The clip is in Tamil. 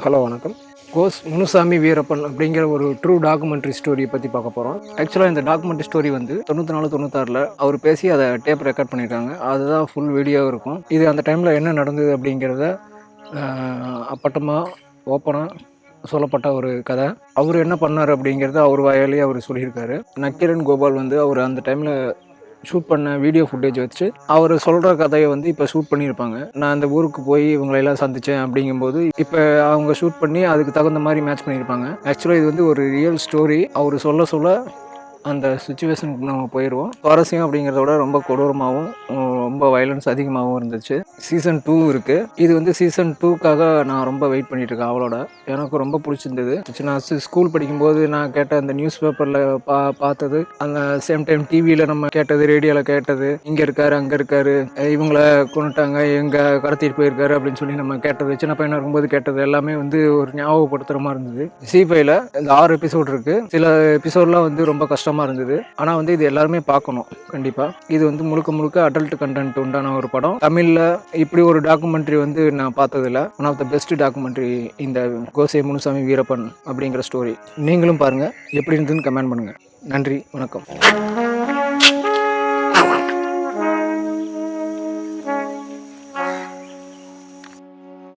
ஹலோ வணக்கம். கோஸ் முனுசாமி வீரப்பன் அப்படிங்கிற ஒரு ட்ரூ டாக்குமெண்ட்ரி ஸ்டோரியை பற்றி பார்க்க போகிறோம். ஆக்சுவலாக இந்த டாக்குமெண்ட்ரி ஸ்டோரி வந்து 94-96 அவர் பேசி அதை டேப் ரெக்கார்ட் பண்ணியிருக்காங்க. அதுதான் ஃபுல் வீடியோ இருக்கும். இது அந்த டைமில் என்ன நடந்தது அப்படிங்கிறத அப்பட்டமாக ஓப்பனாக சொல்லப்பட்ட ஒரு கதை. அவர் என்ன பண்ணார் அப்படிங்கிறத அவர் வாயாலேயே அவர் சொல்லியிருக்காரு. நக்கீரன் கோபால் வந்து அவர் அந்த டைமில் ஷூட் பண்ண வீடியோ ஃபுட்டேஜ் வச்சு அவர் சொல்கிற கதையை வந்து இப்போ ஷூட் பண்ணியிருப்பாங்க. நான் அந்த ஊருக்கு போய் இவங்களெல்லாம் சந்தித்தேன் அப்படிங்கும்போது இப்போ அவங்க ஷூட் பண்ணி அதுக்கு தகுந்த மாதிரி மேட்ச் பண்ணியிருப்பாங்க. ஆக்சுவலாக இது வந்து ஒரு ரியல் ஸ்டோரி. அவர் சொல்ல அந்த சுச்சுவேஷனுக்கு நம்ம போயிடுவோம். சுவாரஸ்யம் அப்படிங்கிறத விட ரொம்ப கொடூரமாகவும் ரொம்ப வயலன்ஸ் அதிகமாகவும் இருந்துச்சு. சீசன் 2 இருக்குது. இது வந்து சீசன் 2க்காக நான் ரொம்ப வெயிட் பண்ணிகிட்ருக்கேன் அவளோட. எனக்கு ரொம்ப பிடிச்சிருந்தது. நான் ஸ்கூல் படிக்கும்போது நான் கேட்ட அந்த நியூஸ் பேப்பரில் பார்த்தது, அந்த சேம் டைம் டிவியில் நம்ம கேட்டது, ரேடியோவில் கேட்டது, இங்கே இருக்காரு அங்கே இருக்காரு, இவங்கள கொண்டுட்டாங்க, எங்கே கடத்திட்டு போயிருக்காரு அப்படின்னு சொல்லி நம்ம கேட்டது, சின்ன பையனாக இருக்கும்போது கேட்டது எல்லாமே வந்து ஒரு ஞாபகப்படுத்துகிற மாதிரி இருந்தது. C5ல இந்த 6 எபிசோட் இருக்குது. சில எபிசோட்லாம் வந்து ரொம்ப கஷ்டமாக இருந்தது. ஆனால் வந்து இது எல்லாருமே பார்க்கணும் கண்டிப்பாக. இது வந்து முழுக்க அடல்ட் கண்டென்ட் உண்டான ஒரு படம். தமிழில் இப்படி ஒரு டாக்குமெண்ட்ரி வந்து நான் பார்த்ததில்ல. One of the best documentary இந்த கோசே முனுசாமி வீரப்பன் அப்படிங்கிற ஸ்டோரி. நீங்களும் பாருங்கள், எப்படி இருந்ததுன்னு கமெண்ட் பண்ணுங்கள். நன்றி, வணக்கம்.